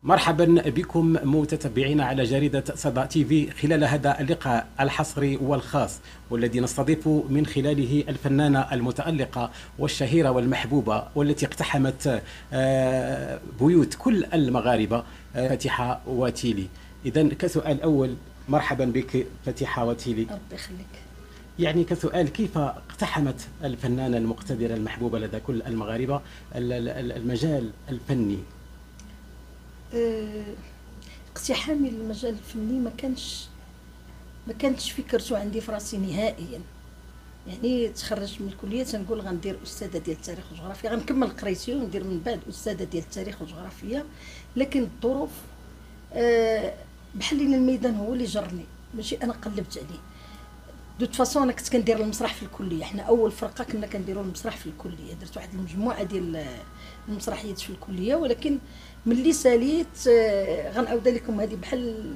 مرحبا بكم متتبعين على جريدة صدى تي في خلال هذا اللقاء الحصري والخاص والذي نستضيف من خلاله الفنانة المتألقة والشهيرة والمحبوبة والتي اقتحمت بيوت كل المغاربة، فاتحة وتيلي. إذن كسؤال أول، مرحبا بك فاتحة وتيلي. ربي يخليك. يعني كسؤال، كيف اقتحمت الفنانة المقتدرة المحبوبة لدى كل المغاربة المجال الفني؟ أه، اقتحامي للمجال الفني ما كانش فكرته عندي في راسي نهائيا. يعني تخرجت من الكليه تنقول غندير استاذه ديال التاريخ والجغرافيا، غنكمل قرايتي وندير من بعد استاذه ديال التاريخ والجغرافيا. لكن الظروف بحال لي الميدان هو اللي جرني، ماشي انا قلبت عليه. دوت فاصون انا كنت كندير المسرح في الكليه، حنا اول فرقه كنا كنديروا المسرح في الكليه، درت واحد المجموعه ديال المسرحيات في الكليه. ولكن ملي ساليت غنعاود لكم هذه بحال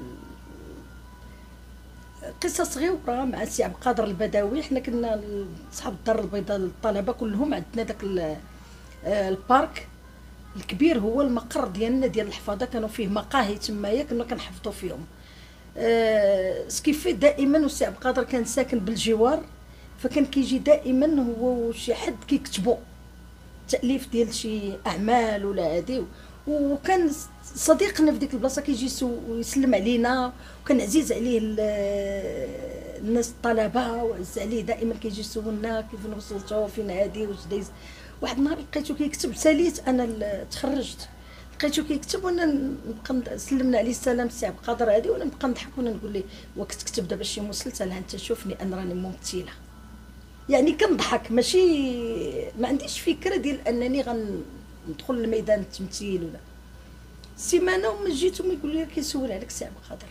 قصه صغيره مع السي عبد القادر البدوي. حنا كنا صحاب الدار البيضاء الطلبه كلهم، عندنا داك البارك الكبير هو المقر ديالنا ديال الحفاظه، كانوا فيه مقاهي تمايا كنا كنحفظوا فيهم. سكيفي دائما والسي عبد القادر كان ساكن بالجوار، فكان كيجي دائما هو وشي حد كيكتبوا تاليف ديال شي اعمال ولا هادي. وكان صديقنا في ديك البلاصه كيجي يسلم علينا، وكان عزيز عليه الناس الطلبه، وعز عليه دائما كيجي يسولنا كيف وصلتوا فين هادي واش دايز. واحد النهار لقيتو كيكتب، ساليت انا تخرجت لقيتو كيكتب، وانا نبقى سلمنا عليه السلام السي عبد القادر هادي، وانا نبقى نضحك وانا نقول ليه وكتكتب دابا شي مسلسل ها انت شوفني انا راني ممثله. يعني كنضحك، ماشي ما عنديش فكره ديال انني غندخل لميدان التمثيل ولا. سيمانه ومن جيت يقول لي كيسول عليك السي عبد القادر.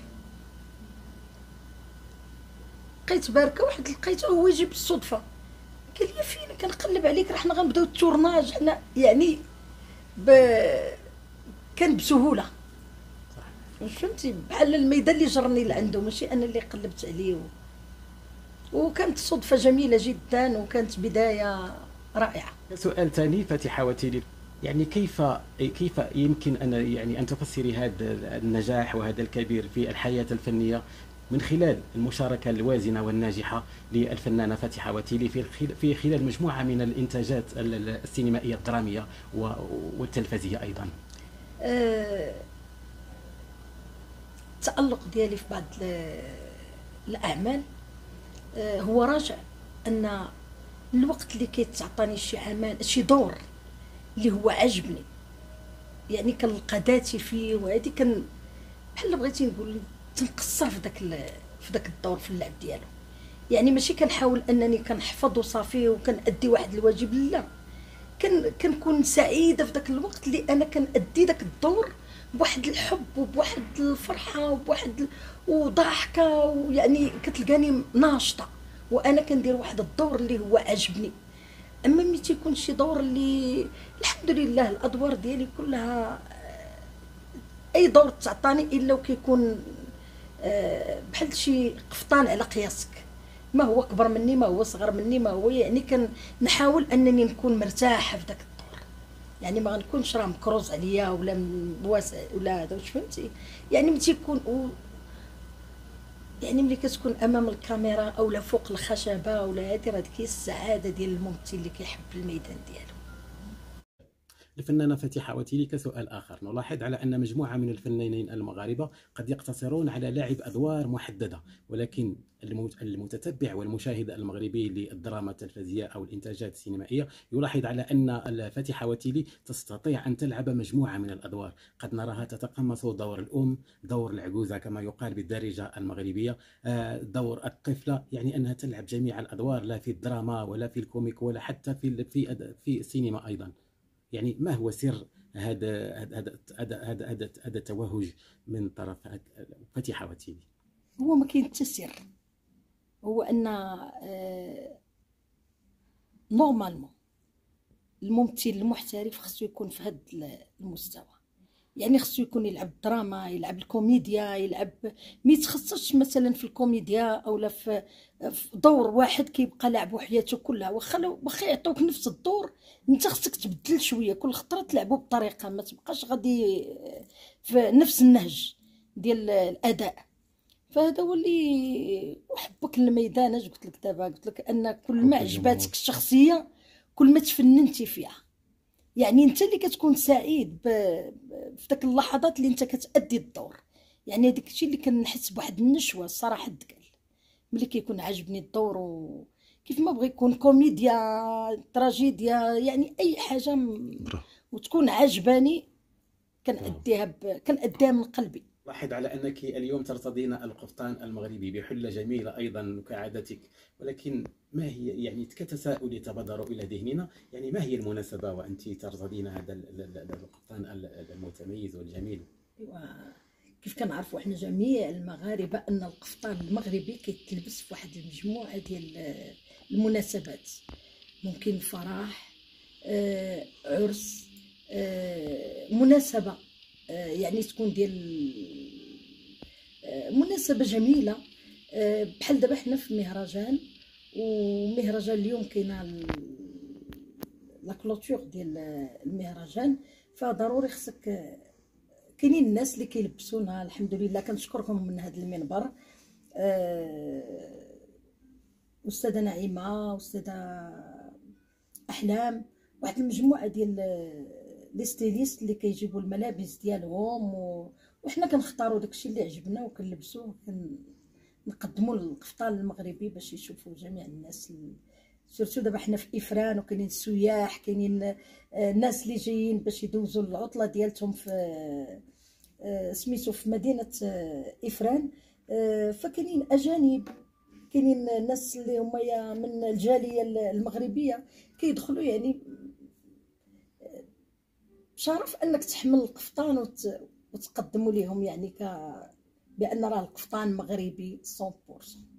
لقيت باركه واحد لقيته هو يجي بالصدفه، قال لي فين كنقلب عليك راه حنا غنبداو التورناج حنا. يعني كان بسهوله، فهمتي، بحال الميدان اللي جرني لعنده ماشي انا اللي قلبت عليه. وكانت صدفه جميله جدا وكانت بدايه رائعه. سؤال ثاني فاتحة وتيلي، يعني كيف يمكن أن تفسري هذا النجاح وهذا الكبير في الحياة الفنية من خلال المشاركة الوازنة والناجحة للفنانة فاتحة وتيلي في خلال مجموعة من الإنتاجات السينمائية الدرامية والتلفزية أيضا؟ التألق ديالي في بعض الأعمال هو راجع أن الوقت اللي كيتعطاني شي عمل شي دور اللي هو عجبني، يعني كنلقى ذاتي فيه، وهادي بحال بغيتي نقول تنقصر في داك الدور في اللعب ديالو. يعني ماشي كنحاول انني كنحفظ وصافي وكنأدي واحد الواجب، لا، كنكون سعيده في داك الوقت اللي انا كنأدي داك الدور بواحد الحب وبواحد الفرحه وضحكه، ويعني كتلقاني ناشطه وانا كندير واحد الدور اللي هو عجبني. اما ملي تيكون شي دور اللي الحمد لله الادوار ديالي كلها اي دور تعطاني الا وكيكون بحال شي قفطان على قياسك، ما هو كبر مني ما هو صغر مني ما هو، يعني كنحاول انني نكون مرتاحه في داك الدور. يعني ما غنكونش راه مكروز عليا ولا واسع ولا هذا، واش فهمتي. يعني ملي تيكون يعني ملي كتكون امام الكاميرا او لا فوق الخشبه ولا هادي، راه ديك هي السعاده ديال الممثل اللي كيحب الميدان ديالو. الفنانة فاتحة وتيلي، كسؤال آخر، نلاحظ على أن مجموعة من الفنانين المغاربة قد يقتصرون على لعب أدوار محددة، ولكن المتتبع والمشاهد المغربي للدراما التلفزيونية أو الإنتاجات السينمائية يلاحظ على أن الفاتحة وتيلي تستطيع أن تلعب مجموعة من الأدوار. قد نراها تتقمص دور الأم، دور العجوزة كما يقال بالدارجة المغربية، دور الطفلة، يعني أنها تلعب جميع الأدوار، لا في الدراما ولا في الكوميك ولا حتى في السينما أيضا. يعني ما هو سر هذا التوهج من طرف فاتحة وتيلي؟ هو ما كاين حتى سر، هو ان نورمالمون الممثل المحترف خصو يكون في هذا المستوى. يعني خصو يكون يلعب الدراما، يلعب الكوميديا، يلعب ما يتخصصش مثلا في الكوميديا اولا في دور واحد كيبقى لعبو حياته كلها. واخا يعطوك نفس الدور، انت خصك تبدل شويه كل خطره تلعبو بطريقه، ما تبقاش غادي في نفس النهج ديال الاداء. فهذا هو اللي وحبك للميدان. اش قلت لك دابا؟ قلت لك ان كل ما عجباتك الشخصيه كل ما تفننتي فيها. يعني انت اللي كتكون سعيد في داك اللحظات اللي انت كتأدي الدور. يعني هذاك الشيء اللي كنحس بواحد النشوه الصراحه تقال ملي كيكون عاجبني الدور، وكيف ما بغى يكون كوميديا، تراجيديا، يعني اي حاجه وتكون عجباني كنأديها من قلبي. لاحظ على أنك اليوم ترتضين القفطان المغربي بحلة جميلة أيضا كعادتك، ولكن ما هي يعني كتساؤل يتبادر إلى ذهننا، يعني ما هي المناسبة وأنت ترتضين هذا القفطان المتميز والجميل؟ كيف كنعرفوا احنا جميع المغاربه ان القفطان المغربي كيتلبس في واحد المجموعه ديال المناسبات، ممكن فرح، عرس، مناسبه يعني تكون ديال مناسبه جميله. بحال دابا حنا في مهرجان، ومهرجان اليوم كاينه لا كلوتور ديال المهرجان، فضروري خصك كاينين الناس اللي كيلبسونا الحمد لله كنشكرهم من هذا المنبر. استاذه نعيمه، استاذه احلام، واحد المجموعه ديال لي ستيليست اللي كيجيبوا الملابس ديالهم، وحنا كنختاروا داكشي اللي عجبنا وكنلبسوه، نقدموا القفطان المغربي باش يشوفوا جميع الناس. سورتو دابا حنا في افران وكاينين السياح، كاينين الناس اللي جايين باش يدوزوا العطله ديالتهم في سميتو في مدينه افران. فكاينين اجانب، كاينين الناس اللي هما من الجاليه المغربيه كيدخلوا، يعني بشرف انك تحمل القفطان وتقدموا لهم، يعني بان راه القفطان مغربي 100%.